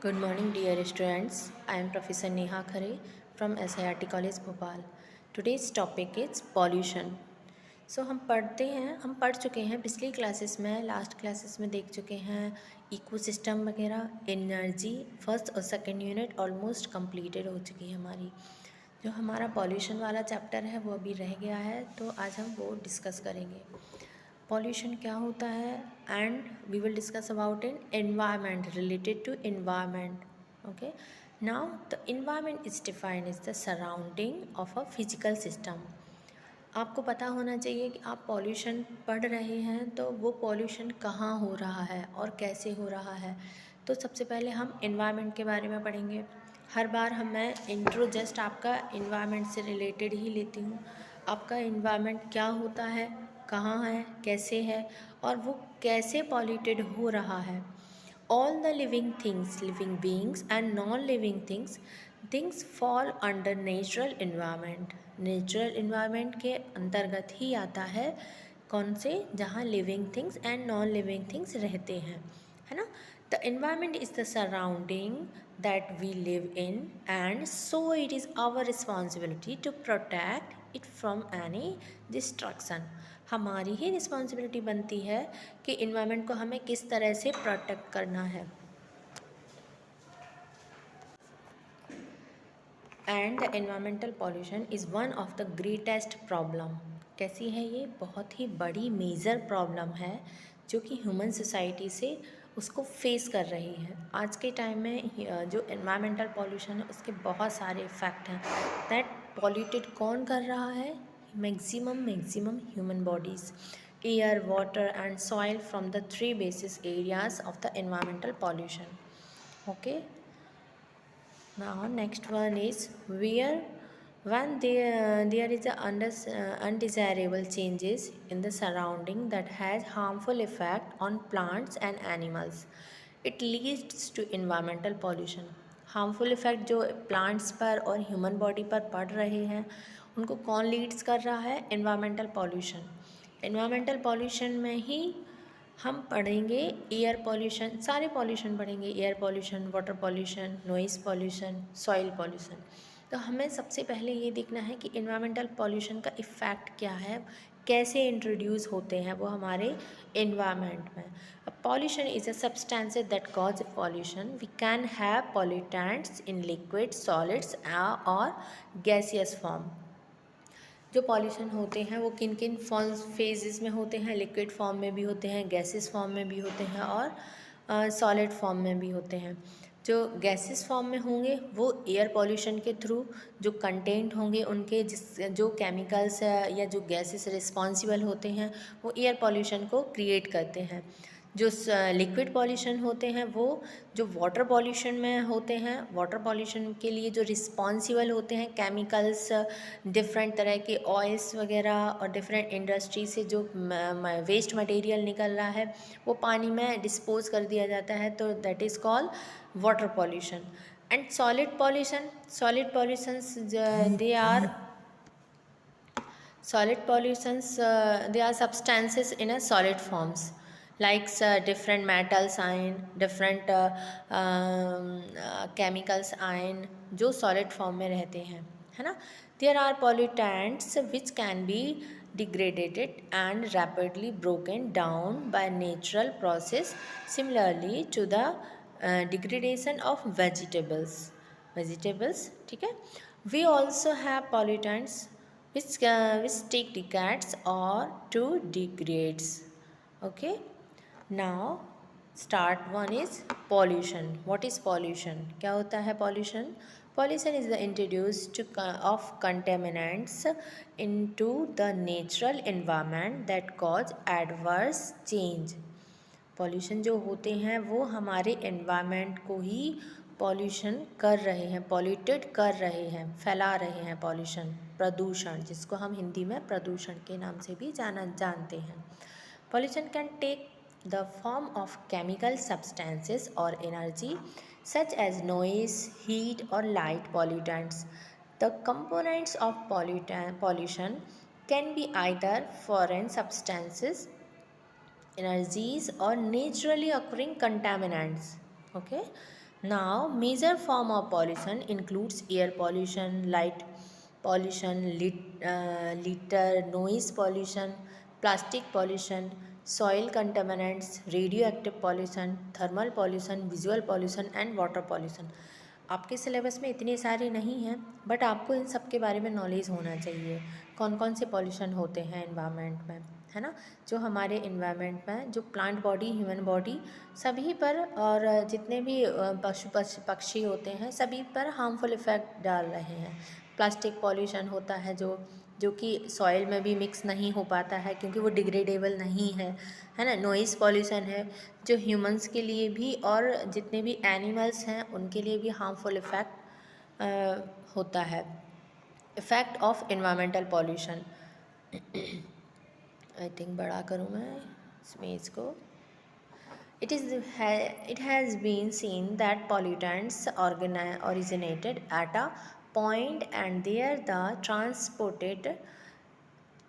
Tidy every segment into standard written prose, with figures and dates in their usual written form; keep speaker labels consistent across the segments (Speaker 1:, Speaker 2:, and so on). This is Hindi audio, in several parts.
Speaker 1: Good morning, dear students. I am Professor Neha Khare from SIRT College Bhopal. Today's topic is pollution. हम पढ़ चुके हैं पिछली क्लासेस में, लास्ट क्लासेस में देख चुके हैं इकोसिस्टम वगैरह, एनर्जी। फर्स्ट और सेकंड यूनिट ऑलमोस्ट कंप्लीटेड हो चुकी है हमारी। जो हमारा पॉल्यूशन वाला चैप्टर है वो अभी रह गया है, तो आज हम वो डिस्कस करेंगे। पॉल्यूशन क्या होता है and we will discuss about in environment, related to environment. Okay, now the environment is defined is the surrounding of a physical system. आपको पता होना चाहिए कि आप पॉल्यूशन पढ़ रहे हैं तो वो पॉल्यूशन कहाँ हो रहा है और कैसे हो रहा है। तो सबसे पहले हम एनवायरनमेंट के बारे में पढ़ेंगे। हर बार मैं इंट्रो जस्ट आपका एनवायरनमेंट से रिलेटेड ही लेती हूँ। आपका एनवायरनमेंट क्या होता है, कहाँ है, कैसे है और वो कैसे पॉल्यूटेड हो रहा है। All the living beings and non-living things fall under natural environment. Natural environment के अंतर्गत ही आता है कौन से, जहाँ living things and non-living things रहते हैं, है ना। The environment is the surrounding that we live in and so it is our responsibility to protect it from any destruction. हमारी ही रिस्पॉन्सिबिलिटी बनती है कि इन्वायरमेंट को हमें किस तरह से प्रोटेक्ट करना है। And the environmental pollution is one of the greatest problem. कैसी है ये? बहुत ही बड़ी मेजर प्रॉब्लम है जो कि ह्यूमन सोसाइटी से उसको फेस कर रही है। आज के टाइम में जो एनवायरमेंटल पॉल्यूशन है उसके बहुत सारे इफ़ेक्ट हैं। दैट पॉल्यूटेड कौन कर रहा है? Maximum human bodies, air, water and soil from the three bases areas of the environmental pollution. Okay, now next one is where when there is a undesirable changes in the surrounding that has harmful effect on plants and animals, it leads to environmental pollution. Harmful effect जो प्लांट्स पर और ह्यूमन बॉडी पर पड़ रहे हैं उनको कौन लीड्स कर रहा है? Environmental pollution. एनवायरमेंटल पॉल्यूशन में ही हम पढ़ेंगे एयर पॉल्यूशन, सारे पॉल्यूशन पढ़ेंगे, air pollution, water pollution, noise pollution, soil pollution. तो हमें सबसे पहले ये देखना है कि एनवायरमेंटल पॉल्यूशन का इफ़ेक्ट क्या है, कैसे इंट्रोड्यूस होते हैं वो हमारे एनवायरनमेंट में। Pollution is a substance that cause pollution. We can have pollutants in liquid, solids और गैसियस फॉर्म। जो पॉल्यूशन होते हैं वो किन किन फॉर्म फेजेस में होते हैं? लिक्विड फॉर्म में भी होते हैं, गैसेस फॉर्म में भी होते हैं और सॉलिड फॉर्म में भी होते हैं। जो गैसेस फॉर्म में होंगे वो एयर पॉल्यूशन के थ्रू जो कंटेंट होंगे उनके, जो केमिकल्स या जो गैसेस रिस्पॉन्सिबल होते हैं वो एयर पॉल्यूशन को क्रिएट करते हैं। जो लिक्विड पॉल्यूशन होते हैं वो जो वाटर पॉल्यूशन में होते हैं, वाटर पॉल्यूशन के लिए जो रिस्पॉन्सिबल होते हैं केमिकल्स, डिफरेंट तरह के ऑयल्स वगैरह और डिफरेंट इंडस्ट्री से जो वेस्ट मटेरियल निकल रहा है वो पानी में डिस्पोज कर दिया जाता है, तो that is called water pollution. And solid pollutions they are they are substances in a solid forms like different metals ion, different chemicals ion जो solid form में रहते हैं, है ना। There are pollutants which can be degraded and rapidly broken down by natural process, similarly to the degradation of vegetables, ठीक है। We also have pollutants which take decades or to degrades. Okay, now start one is pollution. What is pollution? क्या होता है pollution? Pollution is the introduce of contaminants into the natural environment that cause adverse change. Pollution जो होते हैं वो हमारे एनवायरनमेंट को ही पॉल्यूशन कर रहे हैं, पॉल्यूटेड कर रहे हैं, फैला रहे हैं। पॉल्यूशन, प्रदूषण, जिसको हम हिंदी में प्रदूषण के नाम से भी जानते हैं। Pollution can take the form of chemical substances और energy such as noise, heat और light pollutants. The components of pollution can be either foreign substances, energies or naturally occurring contaminants. Okay, Now, major form of pollution includes air pollution, light pollution, litter, noise pollution, plastic pollution, soil contaminants, radioactive pollution, thermal pollution, visual pollution and water pollution. आपके सिलेबस में इतने सारे नहीं हैं, बट आपको इन सब के बारे में नॉलेज होना चाहिए। कौन कौन से पॉल्यूशन होते हैं एनवायरनमेंट में, है ना। जो हमारे इन्वायरमेंट में जो प्लांट बॉडी, ह्यूमन बॉडी, सभी पर और जितने भी पशु पक्षी होते हैं सभी पर हार्मफुल इफ़ेक्ट डाल रहे हैं। प्लास्टिक पॉल्यूशन होता है जो कि सॉइल में भी मिक्स नहीं हो पाता है क्योंकि वो डिग्रेडेबल नहीं है ना। नॉइज़ पॉल्यूशन है जो ह्यूमंस के लिए भी और जितने भी एनिमल्स हैं उनके लिए भी हार्मफुल इफ़ेक्ट होता है। Effect of environmental pollution, I think बड़ा करूँ मैं इसमें इसको। It has been seen that pollutants originated at a point and there the transported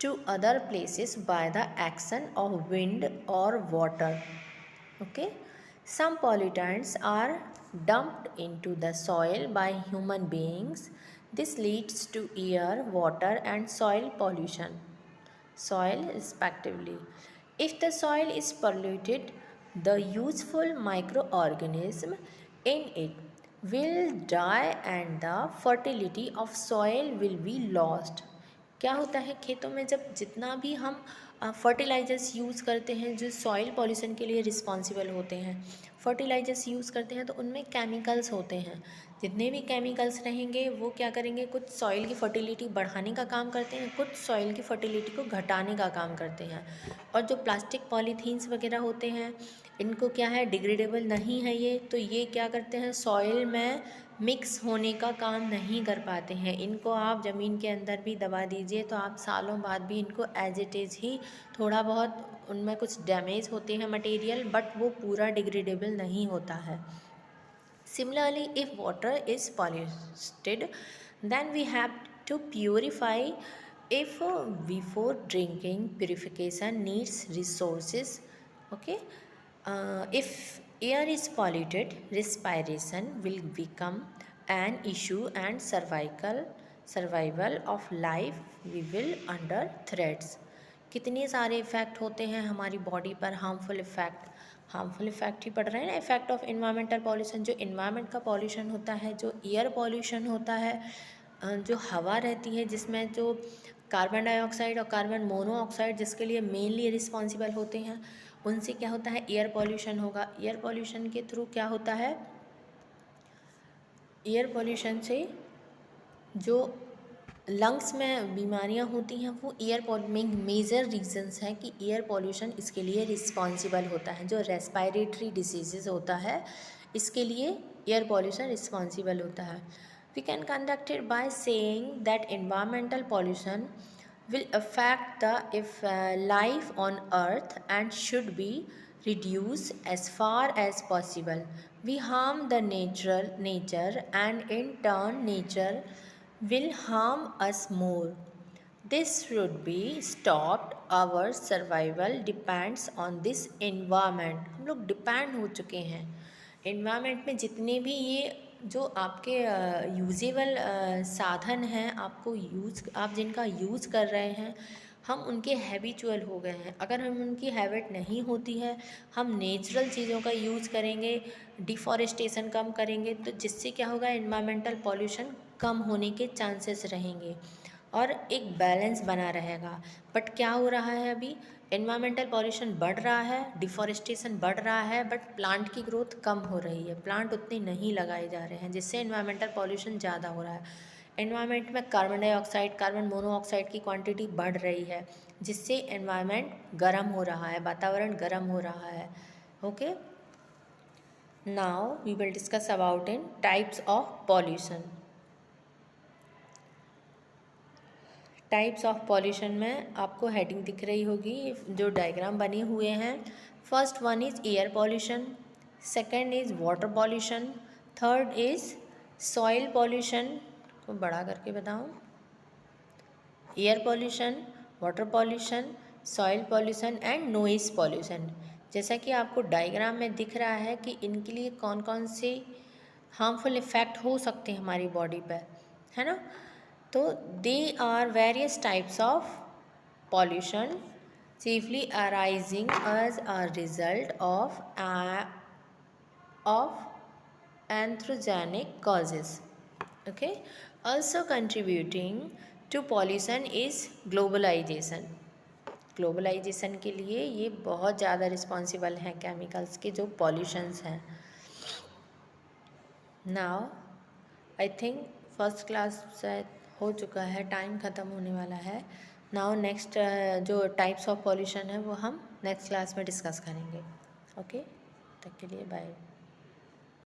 Speaker 1: to other places by the action of wind or water. Okay, some pollutants are dumped into the soil by human beings. This leads to air, water and soil pollution, soil respectively. If the soil is polluted, the useful microorganism in it will die and the fertility of soil will be lost. क्या होता है खेतों में जब जितना भी हम फर्टिलाइज़र्स यूज़ करते हैं जो सॉइल पॉल्यूशन के लिए रिस्पॉन्सिबल होते हैं, फर्टिलाइज़र्स यूज़ करते हैं तो उनमें केमिकल्स होते हैं। जितने भी केमिकल्स रहेंगे वो क्या करेंगे, कुछ सॉइल की फर्टिलिटी बढ़ाने का काम करते हैं, कुछ सॉइल की फर्टिलिटी को घटाने का काम करते हैं। और जो प्लास्टिक पॉलीथीन्स वगैरह होते हैं इनको क्या है, डिग्रेडेबल नहीं है ये, तो ये क्या करते हैं सॉइल में मिक्स होने का काम नहीं कर पाते हैं। इनको आप ज़मीन के अंदर भी दबा दीजिए तो आप सालों बाद भी इनको एज इट इज़ ही थोड़ा बहुत उनमें कुछ डैमेज होते हैं मटेरियल, बट वो पूरा डिग्रेडेबल नहीं होता है। Similarly, if water is polluted, then we have to purify. If before drinking, purification needs resources. Okay, if air is polluted, respiration will become an issue and survival of life we will under threats. कितने सारे इफ़ेक्ट होते हैं हमारी बॉडी पर, हार्मफुल इफ़ेक्ट ही पड़ रहे हैं ना। इफ़ेक्ट ऑफ इन्वायरमेंटल पॉल्यूशन, जो इन्वायरमेंट का पॉल्यूशन होता है, जो एयर पॉल्यूशन होता है, जो हवा रहती है जिसमें जो कार्बन डाइऑक्साइड और कार्बन मोनोऑक्साइड जिसके लिए मेनली रिस्पॉन्सिबल होते हैं, उनसे क्या होता है एयर पॉल्यूशन होगा। एयर पॉल्यूशन के थ्रू क्या होता है, एयर पॉल्यूशन से जो लंग्स में बीमारियां होती हैं वो में मेजर रीजंस हैं कि एयर पॉल्यूशन इसके लिए रिस्पॉन्सिबल होता है। जो रेस्पायरेटरी डिसीज़ होता है इसके लिए एयर पॉल्यूशन रिस्पॉन्सिबल होता है। We can conduct it by saying that environmental pollution will affect the if life on earth and should be reduced as far as possible. We harm the nature and in turn nature will harm us more. This should be stopped. Our survival depends on this environment. हम लोग डिपेंड हो चुके हैं एनवायरनमेंट में। जितने भी ये जो आपके यूजेबल साधन हैं आप जिनका यूज़ कर रहे हैं, हम उनके हैबिचुअल हो गए हैं। अगर हम उनकी हैबिट नहीं होती है, हम नेचुरल चीज़ों का यूज़ करेंगे, डिफॉरेस्टेशन कम करेंगे, तो जिससे क्या होगा एनवायरमेंटल पॉल्यूशन कम होने के चांसेस रहेंगे और एक बैलेंस बना रहेगा। बट क्या हो रहा है अभी, एनवायरमेंटल पॉल्यूशन बढ़ रहा है, डिफॉरेस्टेशन बढ़ रहा है, बट प्लांट की ग्रोथ कम हो रही है, प्लांट उतने नहीं लगाए जा रहे हैं जिससे एनवायरमेंटल पॉल्यूशन ज़्यादा हो रहा है। एनवायरमेंट में कार्बन डाइऑक्साइड, कार्बन मोनोऑक्साइड की क्वांटिटी बढ़ रही है जिससे एनवायरमेंट गर्म हो रहा है, वातावरण गर्म हो रहा है। Okay, now we will discuss about in types of pollution. Types of pollution में आपको हेडिंग दिख रही होगी, जो डायग्राम बने हुए हैं। First one is air pollution, second is water pollution, third is soil pollution. को बड़ा करके बताऊं, air pollution, water pollution, soil pollution and noise pollution. जैसा कि आपको डायग्राम में दिख रहा है कि इनके लिए कौन कौन से हार्मफुल इफ़ेक्ट हो सकते हैं हमारी बॉडी पर, है ना। तो they are various types of pollution chiefly arising as a result of anthropogenic causes. Okay, also contributing to pollution is globalization. Globalization के लिए ये बहुत ज़्यादा रिस्पॉन्सिबल हैं केमिकल्स के जो पॉल्यूशंस हैं। Now I think first class शायद हो चुका है, टाइम ख़त्म होने वाला है। नाउ नेक्स्ट जो टाइप्स ऑफ पॉल्यूशन है वो हम नेक्स्ट क्लास में डिस्कस करेंगे। ओके, तब के लिए बाय।